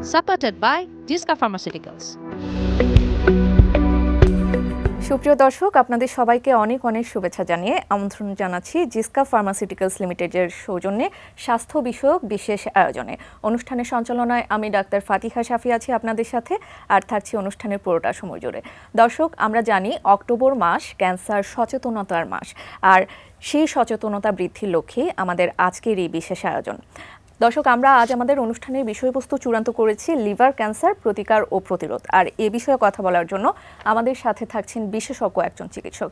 Supported by Disca Pharmaceuticals. সুপ্রিয় দর্শক, আপনাদের সবাইকে অনেক অনেক শুভেচ্ছা জানিয়ে আমন্ত্রণ জানাচ্ছি জিসকা ফার্মাসিউটিক্যালস লিমিটেডের সৌজন্যে স্বাস্থ্য বিষয়ক বিশেষ আয়োজনে। অনুষ্ঠানের সঞ্চালনায় আমি ডাক্তার ফাতিহা শাফি আছি আপনাদের সাথে, আর থাকছি অনুষ্ঠানের পুরোটা সময় জুড়ে। দর্শক, আমরা জানি অক্টোবর মাস ক্যান্সার সচেতনতার মাস, আর সেই সচেতনতা বৃদ্ধির লক্ষ্যে আমাদের আজকের এই বিশেষ আয়োজন। দর্শক, আমরা আজ আমাদের অনুষ্ঠানের বিষয়বস্তু চূড়ান্ত করেছি লিভার ক্যান্সার প্রতিকার ও প্রতিরোধ। আর এ বিষয়ে কথা বলার জন্য আমাদের সাথে থাকছেন বিশেষজ্ঞ একজন চিকিৎসক।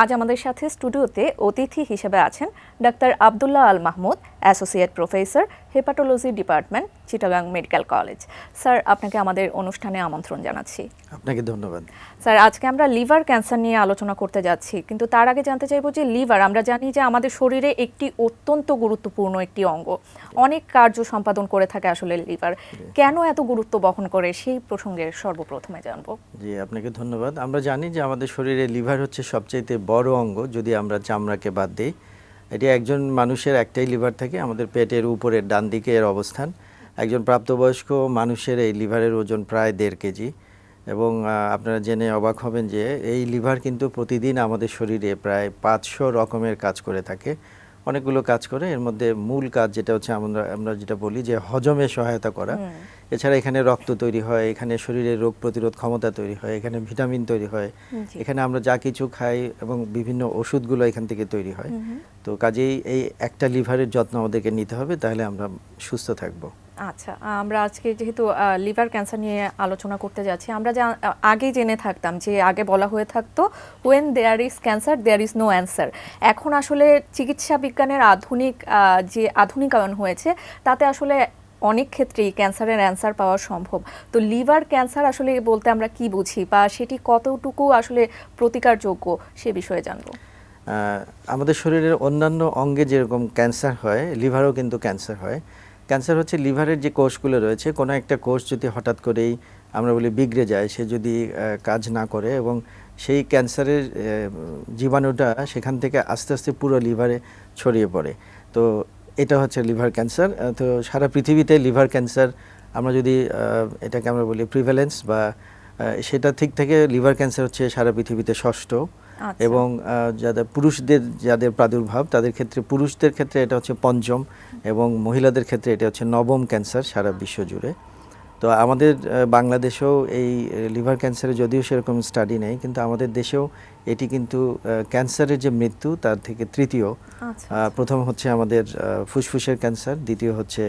আজ আমাদের সাথে স্টুডিওতে অতিথি হিসেবে আছেন doctor Abdullah Al Mahmud, associate professor, hepatology department, Chittagong medical college. Sir, আপনাকে আমাদের অনুষ্ঠানে আমন্ত্রণ জানাচ্ছি। আপনাকে ধন্যবাদ। স্যার, আজকে আমরা লিভার ক্যান্সার নিয়ে আলোচনা করতে যাচ্ছি, কিন্তু তার আগে জানতে চাইবো যে লিভার, আমরা জানি যে আমাদের শরীরে একটি অত্যন্ত গুরুত্বপূর্ণ একটি অঙ্গ, অনেক কার্য সম্পাদন করে থাকে আসলে লিভার। কেন এত গুরুত্ব বহন করে সেই প্রসঙ্গে সর্বপ্রথমে জানবো। জি, আপনাকে ধন্যবাদ। আমরা জানি যে আমাদের শরীরে লিভার হচ্ছে সবচাইতে বড় অঙ্গ, যদি আমরা চামড়াকে বাদ দিই। এটি একজন মানুষের একটাই লিভার থাকে, আমাদের পেটের উপরের ডান দিকে এর অবস্থান। একজন প্রাপ্তবয়স্ক মানুষের এই লিভারের ওজন প্রায় 1.5 কেজি, এবং আপনারা জেনে অবাক হবেন যে এই লিভার কিন্তু প্রতিদিন আমাদের শরীরে প্রায় 500 রকমের কাজ করে থাকে। অনেকগুলো কাজ করে, এর মধ্যে মূল কাজ যেটা হচ্ছে আমরা যেটা বলি যে হজমে সহায়তা করা। এছাড়া এখানে রক্ত তৈরি হয়, এখানে শরীরের রোগ প্রতিরোধ ক্ষমতা তৈরি হয়, এখানে ভিটামিন তৈরি হয়, এখানে আমরা যা কিছু খাই এবং বিভিন্ন ওষুধগুলো এখান থেকে তৈরি হয়। তো কাজেই এই একটা লিভারের যত্ন আমাদেরকে নিতে হবে, তাহলে আমরা সুস্থ থাকবো। আচ্ছা, আমরা আজকে যেহেতু লিভার ক্যান্সার নিয়ে আলোচনা করতে যাচ্ছি, আমরা আগেই জেনে থাকতাম যে আগে বলা হয়ে থাকতো when there is cancer there is no answer. এখন আসলে চিকিৎসা বিজ্ঞানের যে আধুনিকায়ন হয়েছে, তাতে আসলে অনেক ক্ষেত্রেই ক্যান্সারের অ্যান্সার পাওয়া সম্ভব। তো লিভার ক্যান্সার আসলে বলতে আমরা কি বুঝি, বা সেটি কতটুকু আসলে প্রতিকারযোগ্য, সে বিষয়ে জানবো। আমাদের শরীরের অন্যান্য অঙ্গে যেরকম ক্যান্সার হয়, লিভারও কিন্তু ক্যান্সার হয়। ক্যান্সার হচ্ছে লিভারের যে কোষগুলো রয়েছে, কোনো একটা কোষ যদি হঠাৎ করেই আমরা বলি বিগড়ে যায়, সে যদি কাজ না করে এবং সেই ক্যান্সারের জীবাণুটা সেখান থেকে আস্তে আস্তে পুরো লিভারে ছড়িয়ে পড়ে, তো এটা হচ্ছে লিভার ক্যান্সার। তো সারা পৃথিবীতে লিভার ক্যান্সার আমরা যদি এটাকে আমরা বলি প্রিভ্যালেন্স বা সেটা ঠিক থেকে লিভার ক্যান্সার হচ্ছে সারা পৃথিবীতে ষষ্ঠ। এবং যাদের প্রাদুর্ভাব, তাদের ক্ষেত্রে, পুরুষদের ক্ষেত্রে এটা হচ্ছে পঞ্চম, এবং মহিলাদের ক্ষেত্রে এটা হচ্ছে নবম ক্যান্সার সারা বিশ্ব জুড়ে। তো আমাদের বাংলাদেশেও এই লিভার ক্যান্সারে যদিও সেরকম স্টাডি নেই, কিন্তু আমাদের দেশেও এটি কিন্তু ক্যান্সারের যে মৃত্যু তার থেকে তৃতীয়। প্রথম হচ্ছে আমাদের ফুসফুসের ক্যান্সার, দ্বিতীয় হচ্ছে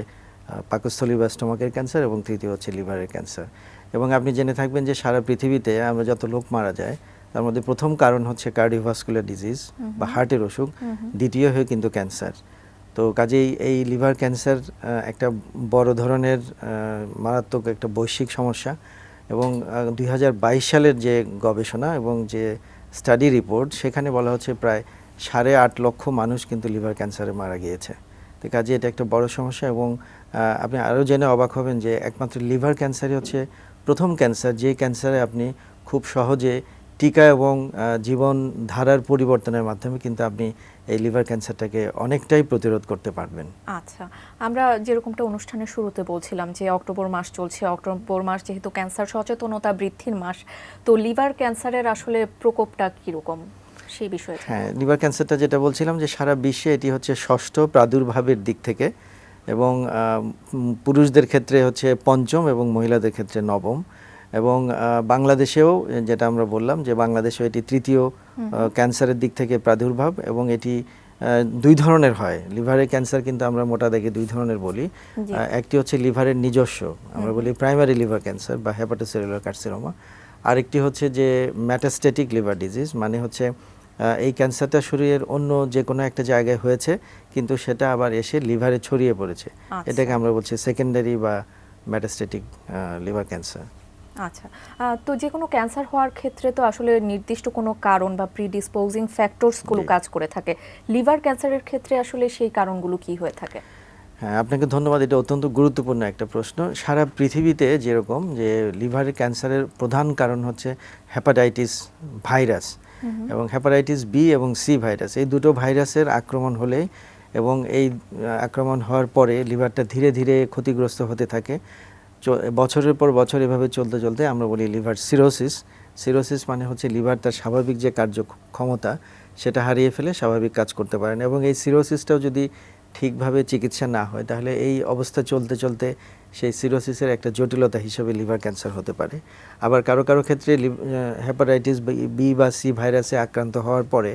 পাকস্থলী বা স্টোমাকের ক্যান্সার, এবং তৃতীয় হচ্ছে লিভারের ক্যান্সার। এবং আপনি জেনে থাকবেন যে সারা পৃথিবীতে আমরা যত লোক মারা যায়, তার মধ্যে প্রথম কারণ হচ্ছে কার্ডিওভাস্কুলার ডিজিজ বা হার্টের অসুখ, দ্বিতীয় হয় কিন্তু ক্যান্সার। তো কাজেই এই লিভার ক্যান্সার একটা বড় ধরনের মারাত্মক একটা বৈশ্বিক সমস্যা। এবং 2022 সালের যে গবেষণা এবং যে স্টাডি রিপোর্ট, সেখানে বলা হচ্ছে প্রায় 8.5 লক্ষ মানুষ কিন্তু লিভার ক্যান্সারে মারা গিয়েছে। তো কাজে এটা একটা বড় সমস্যা। এবং আপনি আরও জেনে অবাক হবেন যে একমাত্র লিভার ক্যান্সারই হচ্ছে প্রথম ক্যান্সার, যে ক্যান্সারে আপনি খুব সহজে টিকা এবং জীবনধারার পরিবর্তনের মাধ্যমে কিন্তু আপনি এই লিভার ক্যান্সারটাকে অনেকটাই প্রতিরোধ করতে পারবেন। আচ্ছা, আমরা যেরকমটা অনুষ্ঠানের শুরুতে বলছিলাম যে অক্টোবর মাস চলছে, অক্টোবর মাস যেহেতু ক্যান্সার সচেতনতা বৃদ্ধির মাস, তো লিভার ক্যান্সারের আসলে প্রকোপটা কীরকম সেই বিষয়ে? হ্যাঁ, লিভার ক্যান্সারটা যেটা বলছিলাম যে সারা বিশ্বে এটি হচ্ছে ষষ্ঠ প্রাদুর্ভাবের দিক থেকে, এবং পুরুষদের ক্ষেত্রে হচ্ছে পঞ্চম এবং মহিলাদের ক্ষেত্রে নবম। এবং বাংলাদেশেও যেটা আমরা বললাম যে বাংলাদেশেও এটি তৃতীয় ক্যান্সারের দিক থেকে প্রাদুর্ভাব, এবং এটি 2 ধরনের হয়। লিভারের ক্যান্সার কিন্তু আমরা মোটা দাগে 2 ধরনের বলি। একটি হচ্ছে লিভারের নিজস্ব, আমরা বলি প্রাইমারি লিভার ক্যান্সার বা হেপাটোসেলুলার কার্সিনোমা। আরেকটি হচ্ছে যে মেটাস্টেটিক লিভার ডিজিজ, মানে হচ্ছে এই ক্যান্সারটা শরীরের অন্য যে কোনো একটা জায়গায় হয়েছে, কিন্তু সেটা আবার এসে লিভারে ছড়িয়ে পড়েছে। এটাকে আমরা বলছি সেকেন্ডারি বা মেটাস্টেটিক লিভার ক্যান্সার। আচ্ছা, তো যে কোনো ক্যান্সার হওয়ার ক্ষেত্রে তো আসলে নির্দিষ্ট কোনো কারণ বা প্রিডিসপোজিং ফ্যাক্টরসগুলো কাজ করে থাকে। লিভার ক্যান্সারের ক্ষেত্রে আসলে সেই কারণগুলো কি হয়ে থাকে? হ্যাঁ, আপনাকে ধন্যবাদ। এটা অত্যন্ত গুরুত্বপূর্ণ একটা প্রশ্ন। সারা পৃথিবীতে যেরকম যে লিভারের ক্যান্সারের প্রধান কারণ হচ্ছে হেপাটাইটিস ভাইরাস, এবং হেপাটাইটিস বি এবং সি ভাইরাস, এই দুটো ভাইরাসের আক্রমণ হলে এবং এই আক্রমণ হওয়ার পরে লিভারটা ধীরে ধীরে ক্ষতিগ্রস্ত হতে থাকে। বছরের পর বছর এভাবে চলতে চলতে আমরা বলি লিভার সিরোসিস। সিরোসিস মানে হচ্ছে লিভার তার স্বাভাবিক যে কার্যক্ষমতা সেটা হারিয়ে ফেলে, স্বাভাবিক কাজ করতে পারে না। এবং এই সিরোসিসটাও যদি ঠিকভাবে চিকিৎসা না হয় তাহলে এই অবস্থা চলতে চলতে সেই সিরোসিসের একটা জটিলতা হিসেবে লিভার ক্যান্সার হতে পারে। আবার কারো কারো ক্ষেত্রে হেপাটাইটিস বি বা সি ভাইরাসে আক্রান্ত হওয়ার পরে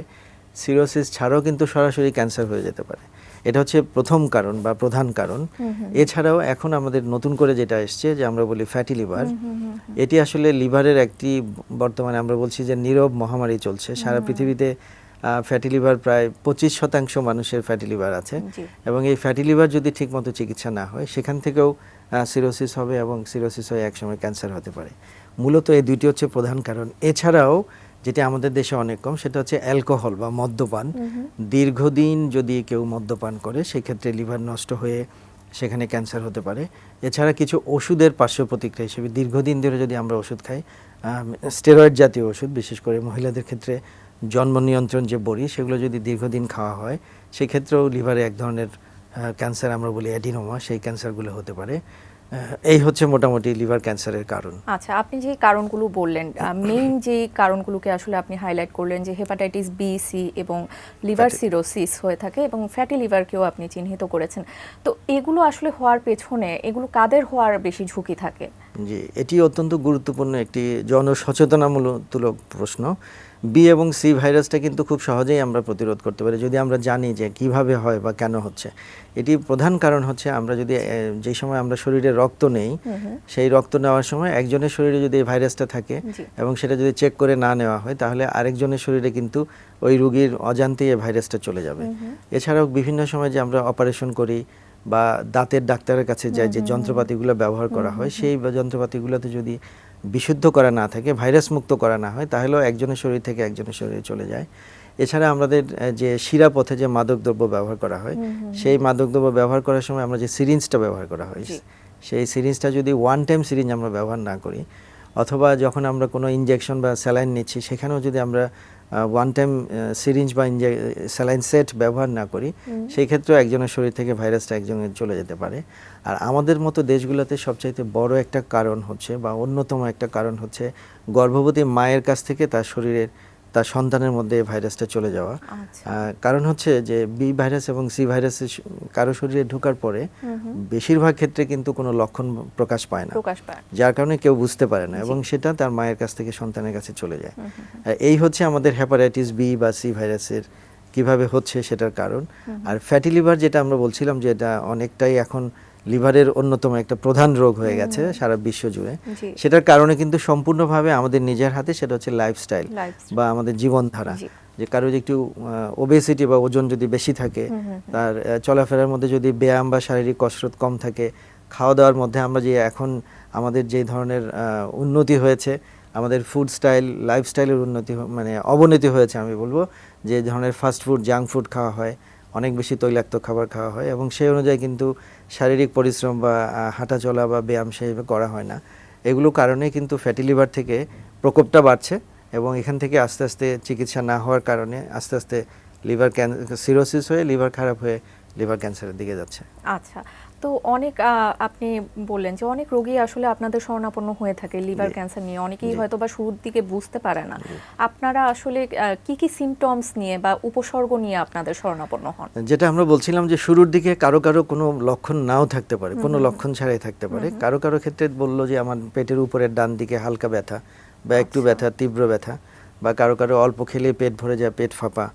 সিরোসিস ছাড়াও কিন্তু সরাসরি ক্যান্সার হয়ে যেতে পারে। এটা হচ্ছে প্রথম কারণ বা প্রধান কারণ। এছাড়াও এখন আমাদের নতুন করে যেটা এসছে যে আমরা বলি ফ্যাটি লিভার, এটি আসলে লিভারের একটি বর্তমানে আমরা বলছি যে নীরব মহামারী চলছে সারা পৃথিবীতে। ফ্যাটি লিভার প্রায় 25% মানুষের ফ্যাটি লিভার আছে, এবং এই ফ্যাটি লিভার যদি ঠিকমতো চিকিৎসা না হয় সেখান থেকেও সিরোসিস হবে এবং সিরোসিস হয়ে একসময় ক্যান্সার হতে পারে। মূলত এই দুইটি হচ্ছে প্রধান কারণ। এছাড়াও যেটা আমাদের দেশে অনেক কম সেটা হচ্ছে অ্যালকোহল বা মদ্যপান। দীর্ঘদিন যদি কেউ মদ্যপান করে সেক্ষেত্রে লিভার নষ্ট হয়ে সেখানে ক্যান্সার হতে পারে। এছাড়া কিছু ওষুধের পার্শ্ব প্রতিক্রিয়া হিসেবে দীর্ঘদিন ধরে যদি আমরা ওষুধ খাই, স্টেরয়েড জাতীয় ওষুধ, বিশেষ করে মহিলাদের ক্ষেত্রে জন্ম নিয়ন্ত্রণ যে বড়ি, সেগুলো যদি দীর্ঘদিন খাওয়া হয় সেক্ষেত্রেও লিভারে এক ধরনের ক্যান্সার আমরা বলি অ্যাডিনোমা, সেই ক্যান্সারগুলো হতে পারে। এই হচ্ছে মোটামুটি লিভার ক্যান্সারের কারণ। আচ্ছা, আপনি যে কারণগুলো বললেন, মেইন যে কারণগুলোকে আসলে আপনি হাইলাইট করলেন যে হেপাটাইটিস বি, সি এবং লিভার সিরোসিস হয়ে থাকে এবং ফ্যাটি লিভারকেও আপনি চিহ্নিত করেছেন। তো এগুলো আসলে হওয়ার পেছনে এগুলো কাদের হওয়ার বেশি ঝুঁকি থাকে? জি, এটি অত্যন্ত গুরুত্বপূর্ণ একটি জনসচেতনামূলক প্রশ্ন। বি এবং সি ভাইরাসটা কিন্তু খুব সহজেই আমরা প্রতিরোধ করতে পারি যদি আমরা জানি যে কিভাবে হয় বা কেন হচ্ছে। এটি প্রধান কারণ হচ্ছে আমরা যদি যে সময় আমরা শরীরে রক্ত নেই, সেই রক্ত নেওয়ার সময় একজনের শরীরে যদি এই ভাইরাসটা থাকে এবং সেটা যদি চেক করে না নেওয়া হয় তাহলে আরেকজনের শরীরে কিন্তু ওই রোগীর অজান্তেই এই ভাইরাসটা চলে যাবে। এছাড়াও বিভিন্ন সময় যে আমরা অপারেশন করি বা দাঁতের ডাক্তারের কাছে যাই, যে যন্ত্রপাতিগুলো ব্যবহার করা হয় সেই যন্ত্রপাতিগুলোতে যদি বিশুদ্ধ করা না থাকে, ভাইরাস মুক্ত করা না হয়, তাহলেও একজনের শরীর থেকে একজনের শরীরে চলে যায়। এছাড়া আমাদের যে শিরাপথে যে মাদকদ্রব্য ব্যবহার করা হয়, সেই মাদকদ্রব্য ব্যবহার করার সময় আমরা যে সিরিঞ্জটা ব্যবহার করা হয়, সেই সিরিঞ্জটা যদি ওয়ান টাইম সিরিঞ্জ আমরা ব্যবহার না করি, অথবা যখন আমরা কোনো ইনজেকশন বা স্যালাইন নিচ্ছি সেখানেও যদি আমরা ওয়ান টাইম সিরিঞ্জ বা স্যালাইন সেট ব্যবহার না করি, সেই ক্ষেত্রেও একজনের শরীর থেকে ভাইরাসটা একজনের চলে যেতে পারে। আর আমাদের মতো দেশগুলোতে সবচাইতে বড় একটা কারণ হচ্ছে বা অন্যতম একটা কারণ হচ্ছে গর্ভবতী মায়ের কাছ থেকে তার সন্তানের মধ্যে ভাইরাসটা চলে যাওয়া। কারণ হচ্ছে যে বি ভাইরাস এবং সি ভাইরাস কারো শরীরে ঢোকার পরে বেশিরভাগ ক্ষেত্রে কিন্তু কোনো লক্ষণ প্রকাশ পায় না, যার কারণে কেউ বুঝতে পারে না এবং সেটা তার মায়ের কাছ থেকে সন্তানের কাছে চলে যায়। এই হচ্ছে আমাদের হেপাটাইটিস বি বা সি ভাইরাসের কিভাবে হচ্ছে সেটার কারণ। আর ফ্যাটি লিভার যেটা আমরা বলছিলাম যে এটা অনেকটাই এখন লিভারের অন্যতম একটা প্রধান রোগ হয়ে গেছে সারা বিশ্ব জুড়ে, সেটার কারণে কিন্তু সম্পূর্ণভাবে আমাদের নিজের হাতে, সেটা হচ্ছে লাইফস্টাইল বা আমাদের জীবনধারা। যে কারো একটু ওবেসিটি বা ওজন যদি বেশি থাকে, তার চলাফেরার মধ্যে যদি ব্যায়াম বা শারীরিক কসরত কম থাকে, খাওয়া দাওয়ার মধ্যে আমরা যে এখন আমাদের যে ধরনের উন্নতি হয়েছে, আমাদের ফুড স্টাইল লাইফস্টাইলের উন্নতি মানে অবনতি হয়েছে আমি বলবো, যে ধরনের ফাস্ট ফুড জাঙ্ক ফুড খাওয়া হয়, অনেক বেশি তৈলাক্ত খাবার খাওয়া হয় এবং সেই অনুযায়ী কিন্তু শারীরিক পরিশ্রম বা হাঁটা চলা বা ব্যায়াম সেইভাবে করা হয় না। এগুলো কারণে কিন্তু ফ্যাটি লিভার থেকে প্রকোপটা বাড়ছে এবং এখান থেকে আস্তে আস্তে চিকিৎসা না হওয়ার কারণে আস্তে আস্তে লিভার সিরোসিস হয়ে লিভার খারাপ হয়ে লিভার ক্যান্সারের দিকে যাচ্ছে। আচ্ছা, তো অনেক আপনি বললেন যে অনেক রোগী আসলে আপনাদের শরণাপন্ন হয়ে থাকে লিভার ক্যান্সার নিয়ে, অনেকেই হয়তো বা শুরুর দিকে বুঝতে পারে না। আপনারা আসলে কি কি সিমটমস নিয়ে বা উপসর্গ নিয়ে আপনাদের শরণাপন্ন হন? যেটা আমরা বলছিলাম যে শুরুর দিকে কারো কারো কোনো লক্ষণ নাও থাকতে পারে, কোনো লক্ষণ ছাড়াই থাকতে পারে। কারো কারো ক্ষেত্রে বললো যে আমার পেটের উপরের ডান দিকে হালকা ব্যথা বা একটু ব্যথা, তীব্র ব্যথা, বা কারো কারো অল্প খেলে পেট ভরে যায়, পেট ফাঁপা।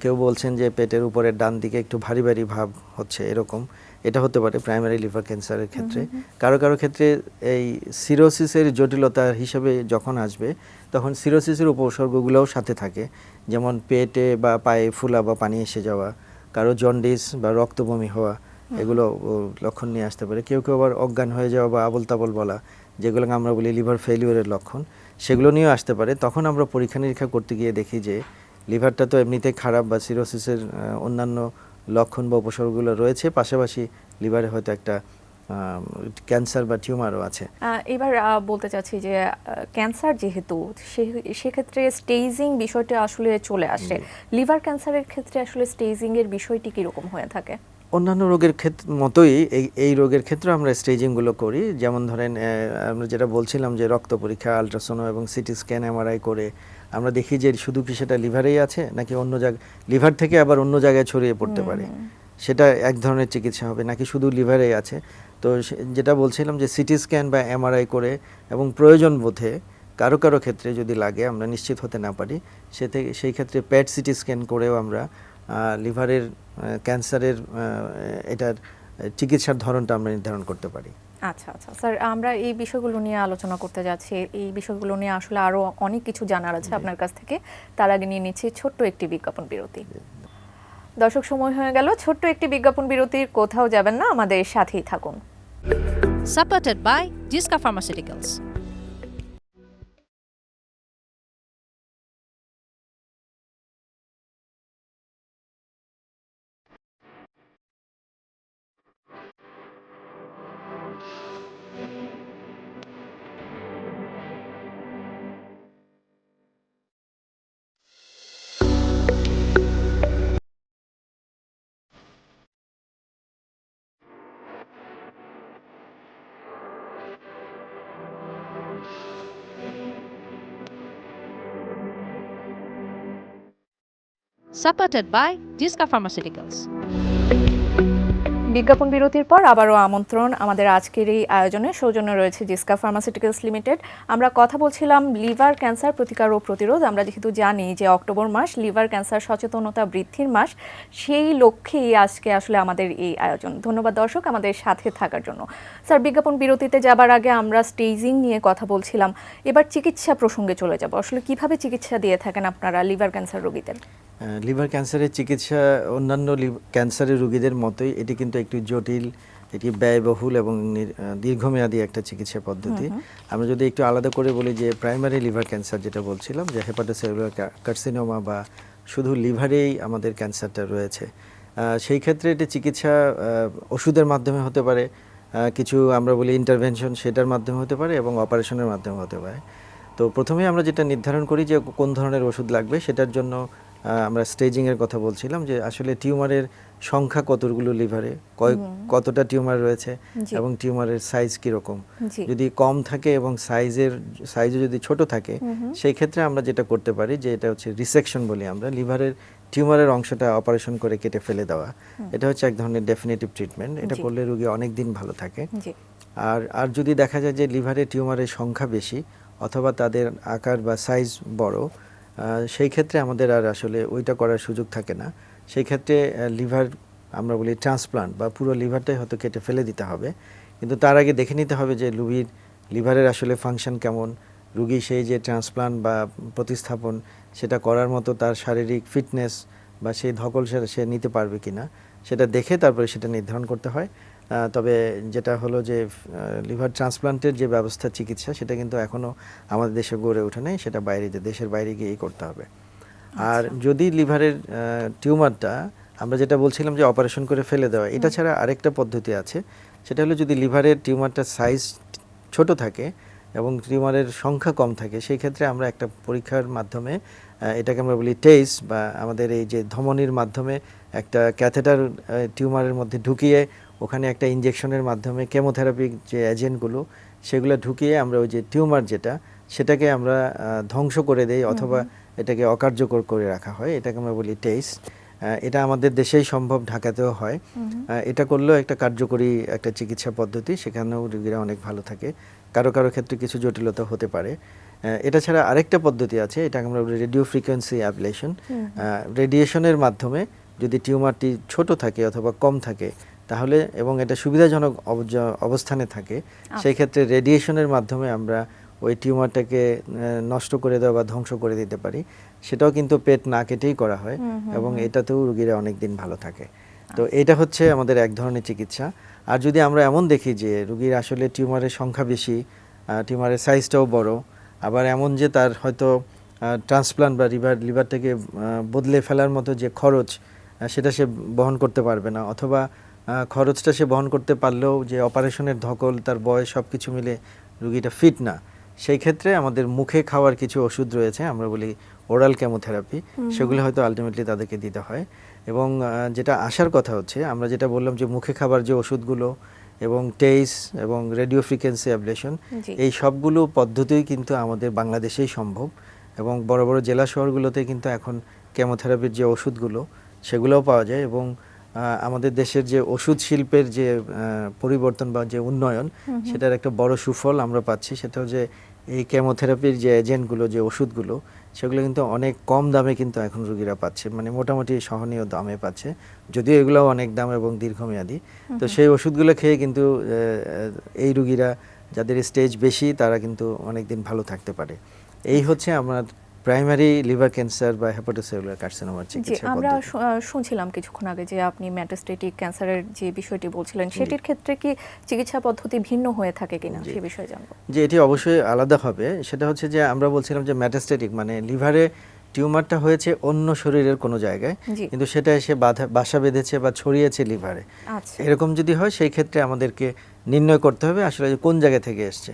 কেউ বলছেন যে পেটের উপরের ডান দিকে একটু ভারী ভারী ভাব হচ্ছে, এরকম এটা হতে পারে প্রাইমারি লিভার ক্যান্সারের ক্ষেত্রে। কারো কারো ক্ষেত্রে এই সিরোসিসের জটিলতা হিসেবে যখন আসবে তখন সিরোসিসের উপসর্গগুলোও সাথে থাকে, যেমন পেটে বা পায়ে ফুলা বা পানি এসে যাওয়া, কারো জন্ডিস বা রক্তবমি হওয়া, এগুলো লক্ষণ নিয়ে আসতে পারে। কেউ কেউ আবার অজ্ঞান হয়ে যাওয়া বা আবল তাবল বলা, যেগুলো আমরা বলি লিভার ফেলিওরের লক্ষণ, সেগুলো নিয়েও আসতে পারে। তখন আমরা পরীক্ষা নিরীক্ষা করতে গিয়ে দেখি যে লিভারটা তো এমনিতে খারাপ বা সিরোসিসের অন্যান্য লক্ষণ বা উপসর্গগুলো রয়েছে, পাশাপাশি লিভারে হয়তো একটা ক্যান্সার বা টিউমারও আছে। এবার বলতে চাচ্ছি যে ক্যান্সার যেহেতু সেক্ষেত্রে স্টেজিং বিষয়টা আসলে চলে আসে, লিভার ক্যান্সারের ক্ষেত্রে আসলে স্টেজিং এর বিষয়টি কিরকম হয়ে থাকে? অন্যান্য রোগের মতোই এই রোগের ক্ষেত্রে আমরা স্টেজিংগুলো করি। যেমন ধরেন আমরা যেটা বলছিলাম যে রক্ত পরীক্ষা, আলট্রাসোনো এবং সিটি স্ক্যান, এমআরআই করে আমরা দেখি যে শুধু কি সেটা লিভারেই আছে নাকি অন্য জায়গায়, লিভার থেকে আবার অন্য জায়গায় ছড়িয়ে পড়তে পারে, সেটা এক ধরনের চিকিৎসা হবে, নাকি শুধু লিভারেই আছে। তো যেটা বলছিলাম যে সিটি স্ক্যান বা এমআরআই করে এবং প্রয়োজন বোধে কারো কারো ক্ষেত্রে যদি লাগে, আমরা নিশ্চিত হতে না পারি, সেই ক্ষেত্রে প্যাট সিটি স্ক্যান করেও আমরা লিভারের ক্যান্সারের এটার চিকিৎসার ধরনটা আমরা নির্ধারণ করতে পারি। আচ্ছা আচ্ছা স্যার, আমরা এই বিষয়গুলো নিয়ে আলোচনা করতে যাচ্ছি। এই বিষয়গুলো নিয়ে আসলে আরও অনেক কিছু জানার আছে আপনার কাছ থেকে। তার আগে নিয়ে নিচ্ছি ছোট্ট একটি বিজ্ঞাপন বিরতি। দর্শক, সময় হয়ে গেল ছোট্ট একটি বিজ্ঞাপন বিরতির। কোথাও যাবেন না, আমাদের সাথেই থাকুন। Supported by Jiska Pharmaceuticals. Supported by Jiska Pharmaceuticals. বিজ্ঞাপন বিরতির পর আবারও আমন্ত্রণ আমাদের আজকের এই আয়োজনে। সৌজন্যে রয়েছে জিসকা ফার্মাসিউটিক্যালস লিমিটেড। আমরা কথা বলছিলাম লিভার ক্যান্সার প্রতিকার ও প্রতিরোধ। আমরা যেহেতু জানি যে অক্টোবর মাস লিভার ক্যান্সার সচেতনতা বৃদ্ধির মাস, সেই লক্ষ্যেই আজকে আসলে আমাদের এই আয়োজন। ধন্যবাদ দর্শক আমাদের সাথে থাকার জন্য। স্যার, বিজ্ঞাপন বিরতিতে যাবার আগে আমরা স্টেজিং নিয়ে কথা বলছিলাম। এবার চিকিৎসা প্রসঙ্গে চলে যাব। আসলে কিভাবে চিকিৎসা দিয়ে থাকেন আপনারা লিভার ক্যান্সার রোগীদের? লিভার ক্যান্সারের চিকিৎসা অন্যান্য ক্যান্সারের রোগীদের মতোই এটি কিন্তু একটু জটিল, এটি ব্যয়বহুল এবং দীর্ঘমেয়াদী একটা চিকিৎসা পদ্ধতি। আমরা যদি একটু আলাদা করে বলি যে প্রাইমারি লিভার ক্যান্সার যেটা বলছিলাম, যে হেপাটোসেলুলার কার্সিনোমা বা শুধু লিভারেই আমাদের ক্যান্সারটা রয়েছে, সেই ক্ষেত্রে এটি চিকিৎসা ওষুধের মাধ্যমে হতে পারে, কিছু আমরা বলি ইন্টারভেনশন সেটার মাধ্যমে হতে পারে, এবং অপারেশনের মাধ্যমে হতে পারে। তো প্রথমে আমরা যেটা নির্ধারণ করি যে কোন ধরনের ওষুধ লাগবে, সেটার জন্য আমরা স্টেজিংয়ের কথা বলছিলাম যে আসলে টিউমারের সংখ্যা কতগুলো লিভারে, কতটা টিউমার রয়েছে এবং টিউমারের সাইজ কীরকম। যদি কম থাকে এবং সাইজও যদি ছোট থাকে, সেই ক্ষেত্রে আমরা যেটা করতে পারি যে এটা হচ্ছে রিসেকশন বলি আমরা, লিভারের টিউমারের অংশটা অপারেশন করে কেটে ফেলে দেওয়া। এটা হচ্ছে এক ধরনের ডেফিনেটিভ ট্রিটমেন্ট। এটা করলে রোগী অনেক দিন ভালো থাকে। আর যদি দেখা যায় যে লিভারে টিউমারের সংখ্যা বেশি অথবা তাদের আকার বা সাইজ বড়, সেই ক্ষেত্রে আমাদের আর আসলে ওইটা করার সুযোগ থাকে না। সেই ক্ষেত্রে লিভার আমরা বলি ট্রান্সপ্লান্ট বা পুরো লিভারটাই হয়তো কেটে ফেলে দিতে হবে। কিন্তু তার আগে দেখে নিতে হবে যে রোগীর লিভারের আসলে ফাংশন কেমন, রোগী সেই যে ট্রান্সপ্লান্ট বা প্রতিস্থাপন সেটা করার মতো তার শারীরিক ফিটনেস বা সেই ধকল সে নিতে পারবে কিনা, সেটা দেখে তারপরে সেটা নির্ধারণ করতে হয়। তবে যেটা হলো যে লিভার ট্রান্সপ্লান্টের যে ব্যবস্থা চিকিৎসা, সেটা কিন্তু এখনও আমাদের দেশে গড়ে ওঠে নাই, সেটা দেশের বাইরে গিয়েই করতে হবে। আর যদি লিভারের টিউমারটা আমরা যেটা বলছিলাম যে অপারেশন করে ফেলে দেওয়া, এটা ছাড়া আরেকটা পদ্ধতি আছে। সেটা হলো যদি লিভারের টিউমারটার সাইজ ছোট থাকে এবং টিউমারের সংখ্যা কম থাকে, সেই ক্ষেত্রে আমরা একটা পরীক্ষার মাধ্যমে, এটাকে আমরা বলি টেইস, বা আমাদের এই যে ধমনির মাধ্যমে একটা ক্যাথেটার টিউমারের মধ্যে ঢুকিয়ে ওখানে একটা ইনজেকশনের মাধ্যমে কেমোথেরাপির যে এজেন্টগুলো সেগুলো ঢুকিয়ে আমরা ওই যে টিউমার সেটাকে আমরা ধ্বংস করে দেই অথবা এটাকে অকার্যকর করে রাখা হয়। এটাকে আমরা বলি টেইস। এটা আমাদের দেশেই সম্ভব, ঢাকাতেও হয়। এটা করলেও একটা কার্যকরী একটা চিকিৎসা পদ্ধতি, সেখানেও রোগীরা অনেক ভালো থাকে। কারো কারো ক্ষেত্রে কিছু জটিলতা হতে পারে। এটা ছাড়া আরেকটা পদ্ধতি আছে, এটাকে আমরা বলি রেডিও ফ্রিকোয়েন্সি অ্যাবলেশন। রেডিয়েশনের মাধ্যমে যদি টিউমারটি ছোট থাকে অথবা কম থাকে তাহলে, এবং এটা সুবিধাজনক অবস্থানে থাকে, সেই ক্ষেত্রে রেডিয়েশনের মাধ্যমে আমরা ওই টিউমারটাকে নষ্ট করে দেওয়া বা ধ্বংস করে দিতে পারি। সেটাও কিন্তু পেট না কেটেই করা হয় এবং এটাতেও রোগীরা অনেক দিন ভালো থাকে। তো এটা হচ্ছে আমাদের এক ধরনের চিকিৎসা। আর যদি আমরা এমন দেখি যে রোগীর আসলে টিউমারের সংখ্যা বেশি, টিউমারের সাইজটাও বড়, আবার এমন যে তার হয়তো ট্রান্সপ্লান্ট বা লিভারটাকে বদলে ফেলার মতো যে খরচ, সেটা সে বহন করতে পারবে না, অথবা খরচটা সে বহন করতে পারলেও যে অপারেশনের ধকল, তার বয়স সব কিছু মিলে রোগীটা ফিট না, সেই ক্ষেত্রে আমাদের মুখে খাওয়ার কিছু ওষুধ রয়েছে, আমরা বলি ওরাল কেমোথেরাপি, সেগুলো হয়তো আলটিমেটলি তাদেরকে দিতে হয়। এবং যেটা আসার কথা হচ্ছে, আমরা যেটা বললাম যে মুখে খাবার যে ওষুধগুলো এবং টেইস এবং রেডিও ফ্রিকোয়েন্সি অ্যাবলেশন, জি। এই সবগুলো পদ্ধতিই কিন্তু আমাদের বাংলাদেশেই সম্ভব এবং বড় বড় জেলা শহরগুলোতে কিন্তু এখন কেমোথেরাপির যে ওষুধগুলো সেগুলোও পাওয়া যায় এবং আমাদের দেশের যে ওষুধ শিল্পের যে পরিবর্তন বা যে উন্নয়ন, সেটার একটা বড় সুফল আমরা পাচ্ছি। সেটাও যে এই কেমোথেরাপির যে এজেন্টগুলো, যে ওষুধগুলো, সেগুলো কিন্তু অনেক কম দামে কিন্তু এখন রোগীরা পাচ্ছে, মানে মোটামুটি সহনীয় দামে পাচ্ছে, যদিও এগুলোও অনেক দাম এবং দীর্ঘমেয়াদী। তো সেই ওষুধগুলো খেয়ে কিন্তু এই রোগীরা যাদের স্টেজ বেশি তারা কিন্তু অনেক দিন ভালো থাকতে পারে। এই হচ্ছে আমার প্রাইমারি লিভার ক্যান্সার বা হেপাটোসেলুলার কার্সিনোমার জি, চিকিৎসা আমরা পদ্ধতি। শুনছিলাম কিছুক্ষণ আগে যে আপনি মেটাস্টেটিক ক্যান্সারের যে বিষয়টি বলছিলেন, সেটির ক্ষেত্রে কি চিকিৎসা পদ্ধতি ভিন্ন হয়ে থাকে কিনা জি। সে বিষয়ে জানবো। যে এটি অবশ্যই আলাদা হবে। সেটা হচ্ছে যে আমরা বলছিলাম যে মেটাস্টেটিক মানে লিভারে টিউমারটা হয়েছে অন্য শরীরের কোনো জায়গায়, জি। কিন্তু সেটা এসে বাসা বেঁধেছে বা ছড়িয়েছে লিভারে। আচ্ছা। এরকম যদি হয় সেই ক্ষেত্রে আমাদেরকে নির্ণয় করতে হবে আসলে যে কোন জায়গা থেকে এসছে।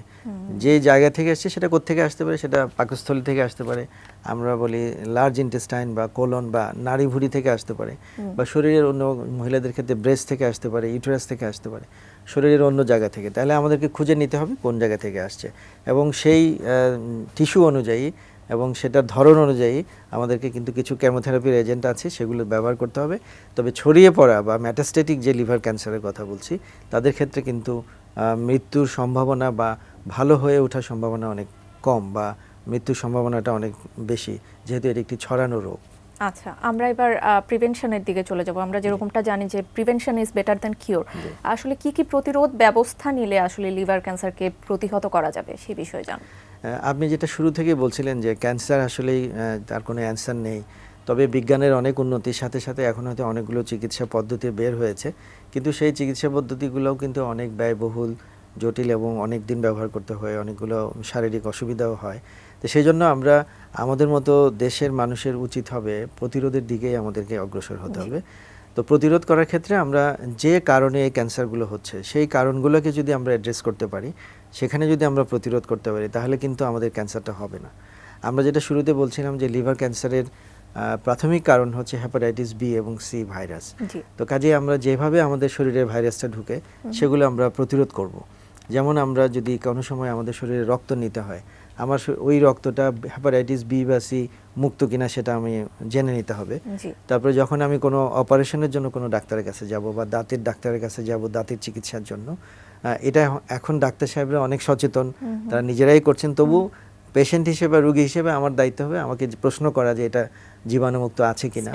যে জায়গা থেকে এসছে সেটা কোত্থেকে আসতে পারে, সেটা পাকস্থলী থেকে আসতে পারে, আমরা বলি লার্জ ইন্টেস্টাইন বা কোলন বা নাড়িভুঁড়ি থেকে আসতে পারে, বা শরীরের অন্য মহিলাদের ক্ষেত্রে ব্রেস্ট থেকে আসতে পারে, ইউটেরাস থেকে আসতে পারে, শরীরের অন্য জায়গা থেকে। তাহলে আমাদেরকে খুঁজে নিতে হবে কোন জায়গা থেকে আসছে এবং সেই টিস্যু অনুযায়ী এবং সেটার ধরন অনুযায়ী আমাদেরকে কিন্তু কিছু কেমোথেরাপির এজেন্ট আছে, সেগুলো ব্যবহার করতে হবে। তবে ছড়িয়ে পড়া বা মেটাস্টেটিক যে লিভার ক্যান্সারের কথা বলছি, তাদের ক্ষেত্রে কিন্তু মৃত্যুর সম্ভাবনা বা ভালো হয়ে ওঠার সম্ভাবনা অনেক কম, বা মৃত্যুর সম্ভাবনাটা অনেক বেশি, যেহেতু এটি একটি ছড়ানো রোগ। আচ্ছা, আমরা এবার প্রিভেনশনের দিকে চলে যাব। আমরা যেরকমটা জানি যে prevention is better than cure. আসলে কি কি প্রতিরোধ ব্যবস্থা নিলে আসলে লিভার ক্যান্সারকে প্রতিহত করা যাবে সেই বিষয়ে জান। আপনি যেটা শুরু থেকে বলছিলেন যে ক্যান্সার আসলেই তার কোনো অ্যান্সার নেই, তবে বিজ্ঞানের অনেক উন্নতির সাথে সাথে এখন হয়তো অনেকগুলো চিকিৎসা পদ্ধতি বের হয়েছে, কিন্তু সেই চিকিৎসা পদ্ধতিগুলোও কিন্তু অনেক ব্যয়বহুল, জটিল এবং অনেক দিন ব্যবহার করতে হয়, অনেকগুলো শারীরিক অসুবিধাও হয়। তো সেই জন্য আমরা আমাদের মতো দেশের মানুষের উচিত হবে প্রতিরোধের দিকেই আমাদেরকে অগ্রসর হতে হবে। তো প্রতিরোধ করার ক্ষেত্রে আমরা যে কারণে এই ক্যান্সারগুলো হচ্ছে সেই কারণগুলোকে যদি আমরা অ্যাড্রেস করতে পারি, সেখানে যদি আমরা প্রতিরোধ করতে পারি, তাহলে কিন্তু আমাদের ক্যান্সারটা হবে না। আমরা যেটা শুরুতে বলছিলাম যে লিভার ক্যান্সারের প্রাথমিক কারণ হচ্ছে হেপাটাইটিস বি এবং সি ভাইরাস। তো কাজেই আমরা যেভাবে আমাদের শরীরে ভাইরাসটা ঢুকে সেগুলো আমরা প্রতিরোধ করব। যেমন আমরা যদি কোনো সময় আমাদের শরীরে রক্ত নিতে হয়, আমার ওই রক্তটা হেপাটাইটিস বি বা সি মুক্ত কিনা সেটা আমি জেনে নিতে হবে। তারপরে যখন আমি কোনো অপারেশনের জন্য কোনো ডাক্তারের কাছে যাব বা দাঁতের ডাক্তারের কাছে যাব দাঁতের চিকিৎসার জন্য, এটা এখন ডাক্তার সাহেবরা অনেক সচেতন, তারা নিজেরাই করছেন। তবু পেশেন্ট হিসেবে, রোগী হিসেবে আমার দায়িত্ব হবে আমাকে প্রশ্ন করা যে এটা জীবাণুমুক্ত আছে কিনা,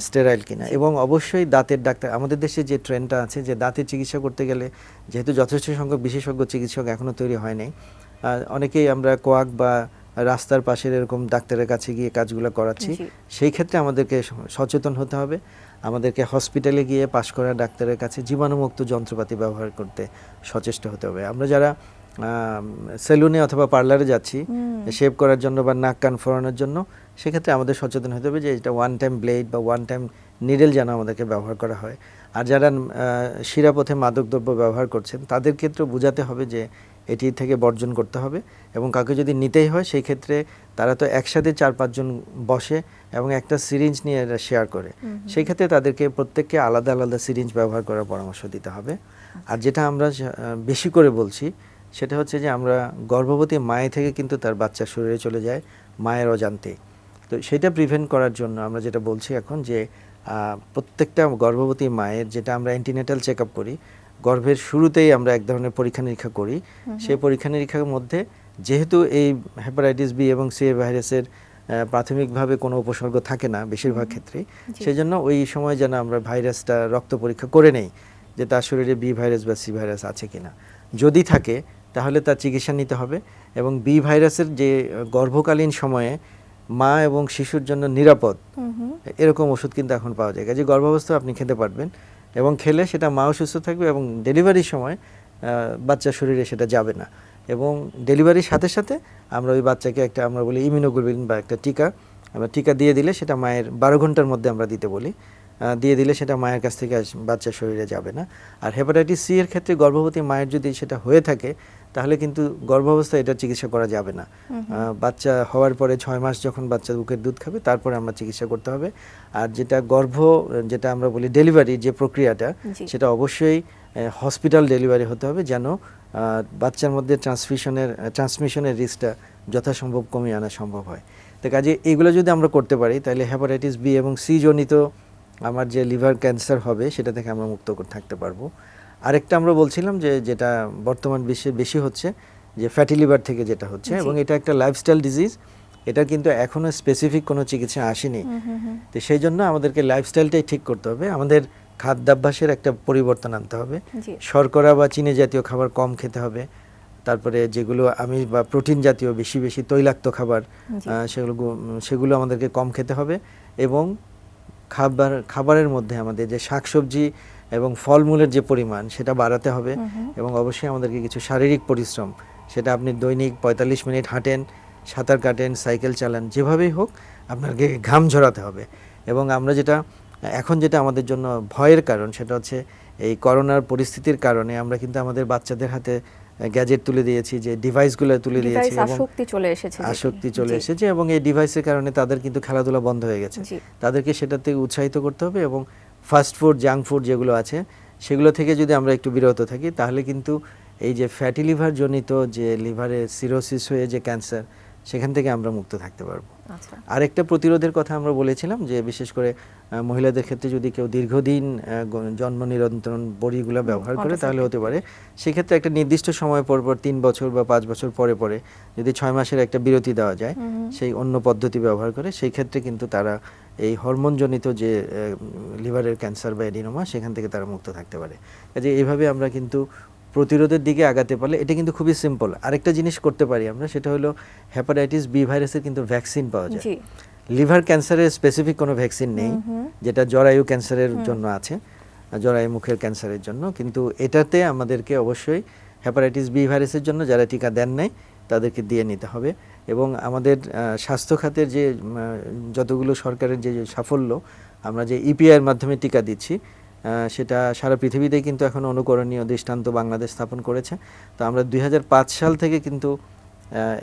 স্টেরাইল কিনা। এবং অবশ্যই দাঁতের ডাক্তার, আমাদের দেশে যে ট্রেন্ডটা আছে যে দাঁতের চিকিৎসা করতে গেলে যেহেতু যথেষ্ট সংখ্যক বিশেষজ্ঞ চিকিৎসক এখনও তৈরি হয় নাই, অনেকেই আমরা কোয়াক বা রাস্তার পাশের এরকম ডাক্তারের কাছে গিয়ে কাজগুলো করাচ্ছি। সেই ক্ষেত্রে আমাদেরকে সচেতন হতে হবে, আমাদেরকে হসপিটালে গিয়ে পাশ করা ডাক্তারের কাছে জীবাণুমুক্ত যন্ত্রপাতি ব্যবহার করতে সচেষ্ট হতে হবে। আমরা যারা সেলুনে অথবা পার্লারে যাচ্ছি শেভ করার জন্য বা নাক কান ফোরানোর জন্য, সেক্ষেত্রে আমাদের সচেতন হতে হবে যে এটা ওয়ান টাইম ব্লেড বা ওয়ান টাইম নিডেল যেন আমাদেরকে ব্যবহার করা হয়। আর যারা শিরাপথে মাদকদ্রব্য ব্যবহার করছেন তাদের ক্ষেত্রেও বোঝাতে হবে যে এটি থেকে বর্জন করতে হবে, এবং কাউকে যদি নিতেই হয় সেই ক্ষেত্রে তারা তো একসাথে 4-5 জন বসে এবং একটা সিরিঞ্জ নিয়ে শেয়ার করে, সেই ক্ষেত্রে তাদেরকে প্রত্যেককে আলাদা আলাদা সিরিঞ্জ ব্যবহার করার পরামর্শ দিতে হবে। আর যেটা আমরা বেশি করে বলছি সেটা হচ্ছে যে আমরা গর্ভবতী মায়ের থেকে কিন্তু তার বাচ্চার শরীরে চলে যায় মায়ের অজান্তে। তো সেটা প্রিভেন্ট করার জন্য আমরা যেটা বলছি এখন যে প্রত্যেকটা গর্ভবতী মায়ের, যেটা আমরা অ্যান্টিনেটাল চেক আপ করি, গর্ভের শুরুতেই আমরা এক ধরনের পরীক্ষা নিরীক্ষা করি। সেই পরীক্ষা নিরীক্ষার মধ্যে যেহেতু এই হেপাটাইটিস বি এবং সি ভাইরাসের প্রাথমিকভাবে কোনো উপসর্গ থাকে না বেশিরভাগ ক্ষেত্রেই, সেই জন্য ওই সময় যেন আমরা ভাইরাসটা রক্ত পরীক্ষা করে নেই যে তার শরীরে বি ভাইরাস বা সি ভাইরাস আছে কিনা। যদি থাকে তাহলে তার চিকিৎসা নিতে হবে। এবং বি ভাইরাসের যে গর্ভকালীন সময়ে মা এবং শিশুর জন্য নিরাপদ এরকম ওষুধ কিন্তু এখন পাওয়া যায়, কাজে গর্ভাবস্থা আপনি খেতে পারবেন এবং খেলে সেটা মাও সুস্থ থাকবে এবং ডেলিভারির সময় বাচ্চার শরীরে সেটা যাবে না। এবং ডেলিভারির সাথে সাথে আমরা ওই বাচ্চাকে একটা আমরা বলি ইমিউনোগ্লোবিন বা একটা আমরা টিকা দিয়ে দিলে সেটা মায়ের 12 ঘন্টার মধ্যে আমরা দিতে বলি, দিয়ে দিলে সেটা মায়ের কাছ থেকে বাচ্চার শরীরে যাবে না। আর হেপাটাইটিস সি এর ক্ষেত্রে গর্ভবতী মায়ের যদি সেটা হয়ে থাকে তাহলে কিন্তু গর্ভাবস্থায় এটা চিকিৎসা করা যাবে না। বাচ্চা হওয়ার পরে 6 মাস যখন বাচ্চা বুকের দুধ খাবে তারপরে আমরা চিকিৎসা করতে হবে। আর যেটা আমরা বলি ডেলিভারি যে প্রক্রিয়াটা, সেটা অবশ্যই হসপিটাল ডেলিভারি হতে হবে, যেন বাচ্চার মধ্যে ট্রান্সমিশনের রিস্কটা যথাসম্ভব কমিয়ে আনা সম্ভব হয়। তো কাজে এগুলো যদি আমরা করতে পারি তাহলে হেপাটাইটিস বি এবং সি জনিত আমার যে লিভার ক্যান্সার হবে সেটা থেকে আমরা মুক্ত থাকতে পারবো। আরেকটা আমরা বলছিলাম যে যেটা বর্তমান বিশ্বে বেশি হচ্ছে, যে ফ্যাটি লিভার থেকে যেটা হচ্ছে, এবং এটা একটা লাইফস্টাইল ডিজিজ, এটা কিন্তু এখনো স্পেসিফিক কোনো চিকিৎসা আসেনি। তো সেই জন্য আমাদেরকে লাইফস্টাইলটাই ঠিক করতে হবে, আমাদের খাদ্যাভ্যাসের একটা পরিবর্তন আনতে হবে। শর্করা বা চিনি জাতীয় খাবার কম খেতে হবে, তারপরে যেগুলো আমিষ বা প্রোটিন জাতীয় বেশি বেশি তৈলাক্ত খাবার সেগুলো আমাদেরকে কম খেতে হবে, এবং খাবারের মধ্যে আমাদের যে শাকসবজি এবং ফলমূলের যে পরিমাণ সেটা বাড়াতে হবে। এবং অবশ্যই আমাদেরকে কিছু শারীরিক পরিশ্রম, সেটা আপনি দৈনিক 45 মিনিট হাঁটেন, সাঁতার কাটেন, সাইকেল চালান, যেভাবেই হোক আপনাকে ঘাম ঝরাতে হবে। এবং আমরা এখন যেটা আমাদের জন্য ভয়ের কারণ, সেটা হচ্ছে এই করোনার পরিস্থিতির কারণে আমরা কিন্তু আমাদের বাচ্চাদের হাতে গ্যাজেট তুলে দিয়েছি, যে ডিভাইসগুলো তুলে দিয়েছি, এবং আসক্তি চলে এসেছে, এবং এই ডিভাইসের কারণে তাদের কিন্তু খেলাধুলা বন্ধ হয়ে গেছে। তাদেরকে সেটাতে উৎসাহিত করতে হবে, এবং ফাস্ট ফুড, জাঙ্ক ফুড যেগুলো আছে সেগুলো থেকে যদি আমরা একটু বিরত থাকি, তাহলে কিন্তু এই যে ফ্যাটি লিভার জনিত যে লিভারে সিরোসিস হয়ে যে ক্যান্সার, সেখান থেকে আমরা মুক্ত থাকতে পারবো। আরেকটা প্রতিরোধের কথা আমরা বলেছিলাম, যে বিশেষ করে মহিলাদের ক্ষেত্রে যদি কেউ দীর্ঘদিন জন্ম নিয়ন্ত্রণ বড়িগুলো ব্যবহার করে তাহলে হতে পারে। সেক্ষেত্রে একটা নির্দিষ্ট সময় পর 3 বছর বা 5 বছর পরে পরে যদি 6 মাসের একটা বিরতি দেওয়া যায় সেই অন্য পদ্ধতি ব্যবহার করে, সেই ক্ষেত্রে কিন্তু তারা এই হরমোনজনিত যে লিভারের ক্যান্সার বা এডিনোমা, সেখান থেকে তারা মুক্ত থাকতে পারে। কাজে এইভাবে আমরা কিন্তু প্রতিরোধের দিকে আগাতে পারলে এটা কিন্তু খুবই সিম্পল। আরেকটা জিনিস করতে পারি আমরা, সেটা হলো হেপাটাইটিস বি ভাইরাসের কিন্তু ভ্যাকসিন পাওয়া যায়। লিভার ক্যান্সারের স্পেসিফিক কোনো ভ্যাকসিন নেই, যেটা জরায়ু ক্যান্সারের জন্য আছে, জরায়ু মুখের ক্যান্সারের জন্য। কিন্তু এটাতে আমাদেরকে অবশ্যই হেপাটাইটিস বি ভাইরাসের জন্য যারা টিকা দেন নাই তাদেরকে দিয়ে নিতে হবে। এবং আমাদের স্বাস্থ্য খাতের যে যতগুলো সরকারের যে সাফল্য, আমরা যে ইপিআইয়ের মাধ্যমে টিকা দিচ্ছি, সেটা সারা পৃথিবীতেই কিন্তু এখন অনুকরণীয় দৃষ্টান্ত বাংলাদেশ স্থাপন করেছে। তো আমরা 2005 সাল থেকে কিন্তু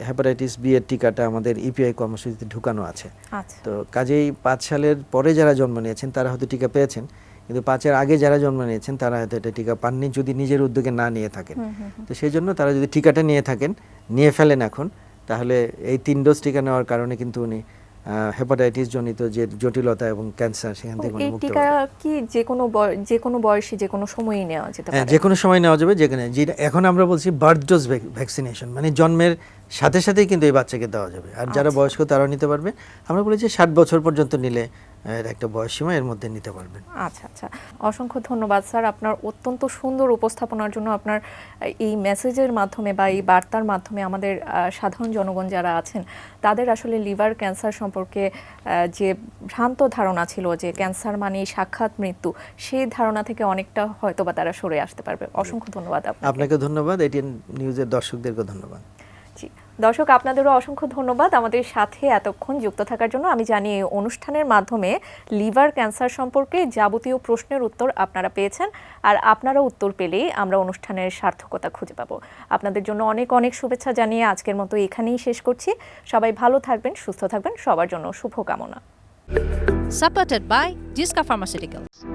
হেপাটাইটিস বি এর টিকাটা আমাদের ইপিআই কর্মসূচিতে ঢুকানো আছে। তো কাজেই 5 সালের পরে যারা জন্ম নিয়েছেন তারা হয়তো টিকা পেয়েছেন, কিন্তু 5-এর আগে যারা জন্ম নিয়েছেন তারা হয়তো এটা টিকা পাননি, যদি নিজের উদ্যোগে না নিয়ে থাকেন। তো সেই জন্য তারা যদি টিকাটা নিয়ে ফেলেন এখন, তাহলে এই 3 ডোজ টিকা নেওয়ার কারণে কিন্তু উনি হেপাটাইটিস জনিত যে জটিলতা এবং ক্যান্সার সেখান থেকে মুক্ত টিকা কি যে কোনো বয়সে যে কোনো সময়ই নেওয়া যেতে পারে? যে কোনো সময় নেওয়া যাবে, যেখানে এখন আমরা বলছি বার্থ ডোজ ভ্যাকসিনেশন, মানে জন্মের সাথে সাথেই কিন্তু এই বাচ্চাকে দেওয়া যাবে। আর যারা বয়স্ক তারাও নিতে পারবে। আমরা বলেছি 60 বছর পর্যন্ত নিলে একটা বয়স সীমা এর মধ্যে নিতে পারবেন। আচ্ছা, অসংখ্য ধন্যবাদ স্যার আপনার অত্যন্ত সুন্দর উপস্থাপনার জন্য। আপনার এই মেসেজের মাধ্যমে বা এই বার্তার মাধ্যমে আমাদের সাধারণ জনগণ যারা আছেন তাদের আসলে লিভার ক্যান্সার সম্পর্কে যে ভ্রান্ত ধারণা ছিল যে ক্যান্সার মানে সাক্ষাৎ মৃত্যু, সেই ধারণা থেকে অনেকটা হয়তোবা তারা সরে আসতে পারবে। অসংখ্য ধন্যবাদ আপনাকে। ধন্যবাদ। এটিএন নিউজের দর্শকদেরকে ধন্যবাদ। জি দর্শক, আপনাদেরও অসংখ্য ধন্যবাদ আমাদের সাথে এতক্ষণ যুক্ত থাকার জন্য। আমি জানি এই অনুষ্ঠানের মাধ্যমে লিভার ক্যান্সার সম্পর্কে যাবতীয় প্রশ্নের উত্তর আপনারা পেয়েছেন, আর আপনারা উত্তর পেলেই আমরা অনুষ্ঠানের সার্থকতা খুঁজে পাবো। আপনাদের জন্য অনেক অনেক শুভেচ্ছা জানিয়ে আজকের মতো এখানেই শেষ করছি। সবাই ভালো থাকবেন, সুস্থ থাকবেন, সবার জন্য শুভকামনা। Supported by Jiska Pharmaceuticals.